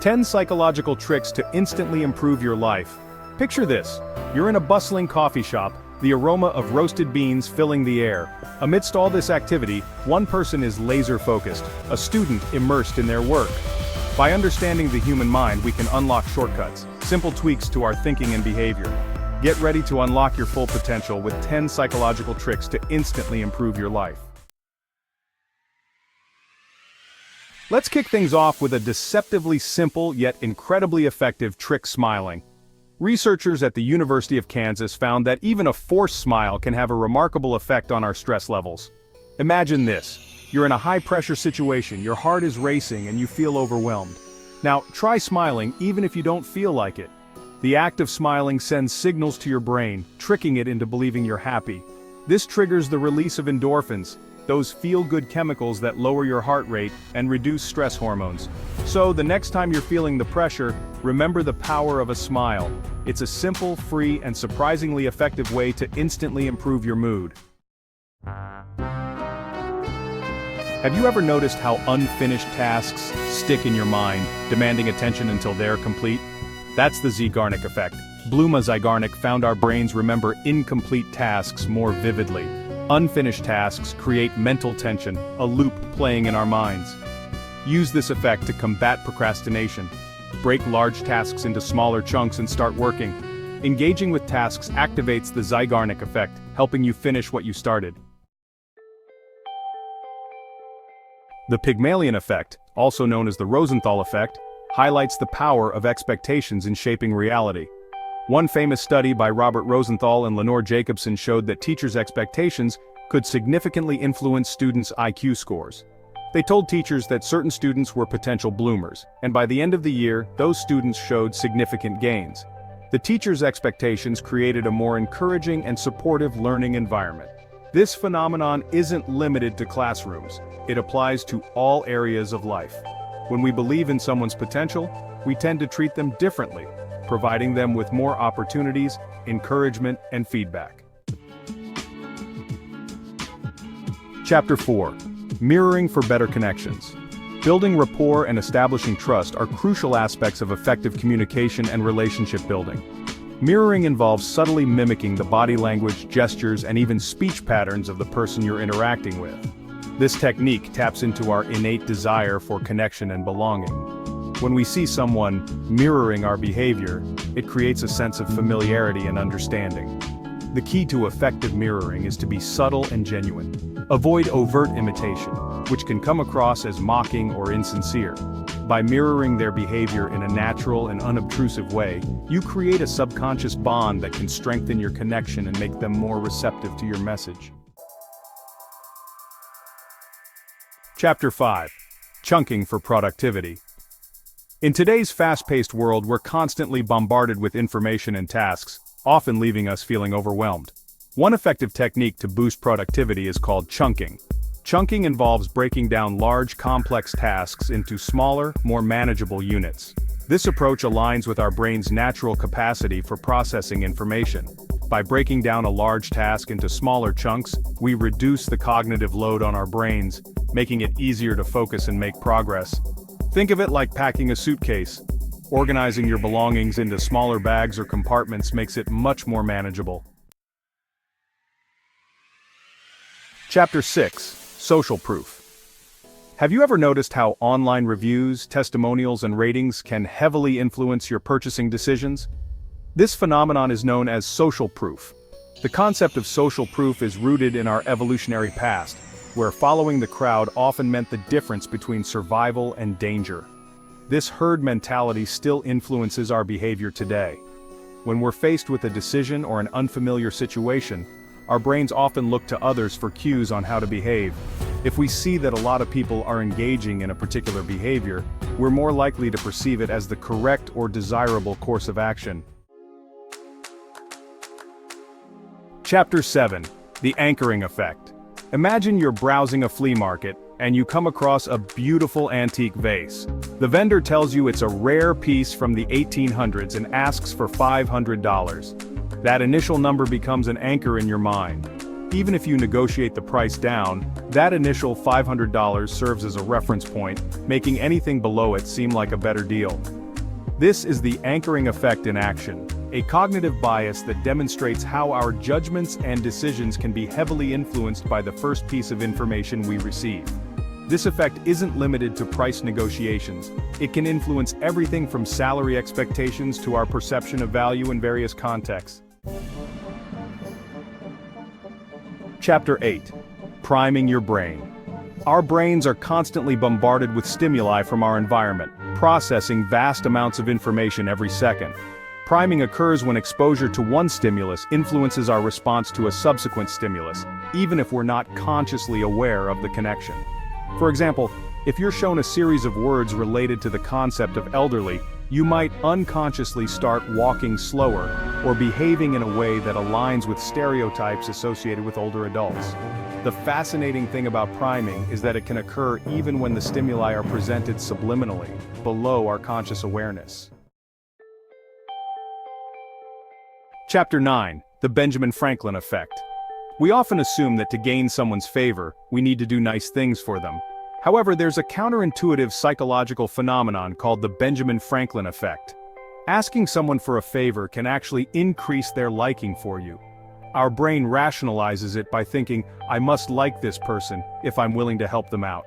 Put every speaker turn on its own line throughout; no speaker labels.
10 psychological tricks to instantly improve your life. Picture this. You're in a bustling coffee shop, the aroma of roasted beans filling the air. Amidst all this activity, one person is laser-focused, a student immersed in their work. By understanding the human mind, we can unlock shortcuts, simple tweaks to our thinking and behavior. Get ready to unlock your full potential with 10 psychological tricks to instantly improve your life. Let's kick things off with a deceptively simple yet incredibly effective trick: smiling. Researchers at the University of Kansas found that even a forced smile can have a remarkable effect on our stress levels. Imagine this. You're in a high-pressure situation, your heart is racing, and you feel overwhelmed. Now, try smiling even if you don't feel like it. The act of smiling sends signals to your brain, tricking it into believing you're happy. This triggers the release of endorphins, those feel-good chemicals that lower your heart rate and reduce stress hormones. So, the next time you're feeling the pressure, remember the power of a smile. It's a simple, free, and surprisingly effective way to instantly improve your mood. Have you ever noticed how unfinished tasks stick in your mind, demanding attention until they're complete? That's the Zeigarnik Effect. Zeigarnik found our brains remember incomplete tasks more vividly. Unfinished tasks create mental tension, a loop playing in our minds. Use this effect to combat procrastination. Break large tasks into smaller chunks and start working. Engaging with tasks activates the Zeigarnik Effect, helping you finish what you started. The Pygmalion Effect, also known as the Rosenthal Effect, highlights the power of expectations in shaping reality. One famous study by Robert Rosenthal and Lenore Jacobson showed that teachers' expectations could significantly influence students' IQ scores. They told teachers that certain students were potential bloomers, and by the end of the year, those students showed significant gains. The teachers' expectations created a more encouraging and supportive learning environment. This phenomenon isn't limited to classrooms. It applies to all areas of life. When we believe in someone's potential, we tend to treat them differently, providing them with more opportunities, encouragement, and feedback. Chapter 4. Mirroring for better connections. Building rapport and establishing trust are crucial aspects of effective communication and relationship building. Mirroring involves subtly mimicking the body language, gestures, and even speech patterns of the person you're interacting with. This technique taps into our innate desire for connection and belonging. When we see someone mirroring our behavior, it creates a sense of familiarity and understanding. The key to effective mirroring is to be subtle and genuine. Avoid overt imitation, which can come across as mocking or insincere. By mirroring their behavior in a natural and unobtrusive way, you create a subconscious bond that can strengthen your connection and make them more receptive to your message. Chapter 5. Chunking for productivity. In today's fast-paced world, we're constantly bombarded with information and tasks, often leaving us feeling overwhelmed. One effective technique to boost productivity is called chunking. Chunking involves breaking down large, complex tasks into smaller, more manageable units. This approach aligns with our brain's natural capacity for processing information. By breaking down a large task into smaller chunks, we reduce the cognitive load on our brains, making it easier to focus and make progress. Think of it like packing a suitcase. Organizing your belongings into smaller bags or compartments makes it much more manageable. Chapter 6. Social proof. Have you ever noticed how online reviews, testimonials, and ratings can heavily influence your purchasing decisions? This phenomenon is known as social proof. The concept of social proof is rooted in our evolutionary past, where following the crowd often meant the difference between survival and danger. This herd mentality still influences our behavior today. When we're faced with a decision or an unfamiliar situation, our brains often look to others for cues on how to behave. If we see that a lot of people are engaging in a particular behavior, we're more likely to perceive it as the correct or desirable course of action. Chapter 7. The Anchoring Effect. Imagine you're browsing a flea market, and you come across a beautiful antique vase. The vendor tells you it's a rare piece from the 1800s and asks for $500. That initial number becomes an anchor in your mind. Even if you negotiate the price down, that initial $500 serves as a reference point, making anything below it seem like a better deal. This is the anchoring effect in action, a cognitive bias that demonstrates how our judgments and decisions can be heavily influenced by the first piece of information we receive. This effect isn't limited to price negotiations. It can influence everything from salary expectations to our perception of value in various contexts. Chapter 8. Priming your brain. Our brains are constantly bombarded with stimuli from our environment, processing vast amounts of information every second. Priming occurs when exposure to one stimulus influences our response to a subsequent stimulus, even if we're not consciously aware of the connection. For example, if you're shown a series of words related to the concept of elderly, you might unconsciously start walking slower or behaving in a way that aligns with stereotypes associated with older adults. The fascinating thing about priming is that it can occur even when the stimuli are presented subliminally, below our conscious awareness. Chapter 9. The Benjamin Franklin Effect. We often assume that to gain someone's favor, we need to do nice things for them. However, there's a counterintuitive psychological phenomenon called the Benjamin Franklin Effect. Asking someone for a favor can actually increase their liking for you. Our brain rationalizes it by thinking, I must like this person if I'm willing to help them out.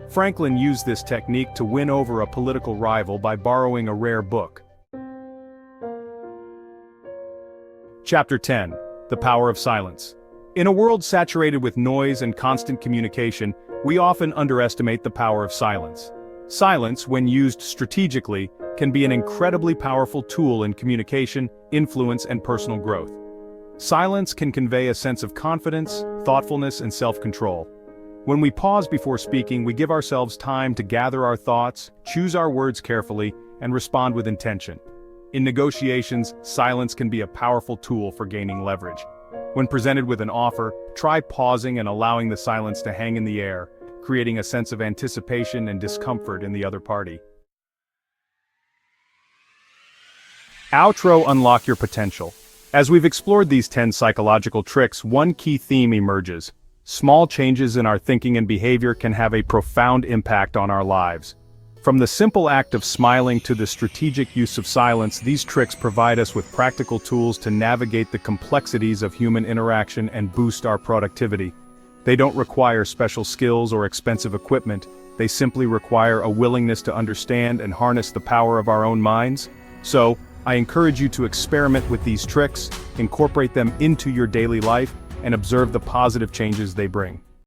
Franklin used this technique to win over a political rival by borrowing a rare book. Chapter 10. The Power of Silence. In a world saturated with noise and constant communication, we often underestimate the power of silence. Silence, when used strategically, can be an incredibly powerful tool in communication, influence, and personal growth. Silence can convey a sense of confidence, thoughtfulness, and self-control. When we pause before speaking, we give ourselves time to gather our thoughts, choose our words carefully, and respond with intention. In negotiations, silence can be a powerful tool for gaining leverage. When presented with an offer, try pausing and allowing the silence to hang in the air, creating a sense of anticipation and discomfort in the other party. Outro. Unlock your potential. As we've explored these 10 psychological tricks, one key theme emerges. Small changes in our thinking and behavior can have a profound impact on our lives. From the simple act of smiling to the strategic use of silence, these tricks provide us with practical tools to navigate the complexities of human interaction and boost our productivity. They don't require special skills or expensive equipment, they simply require a willingness to understand and harness the power of our own minds. So, I encourage you to experiment with these tricks, incorporate them into your daily life, and observe the positive changes they bring.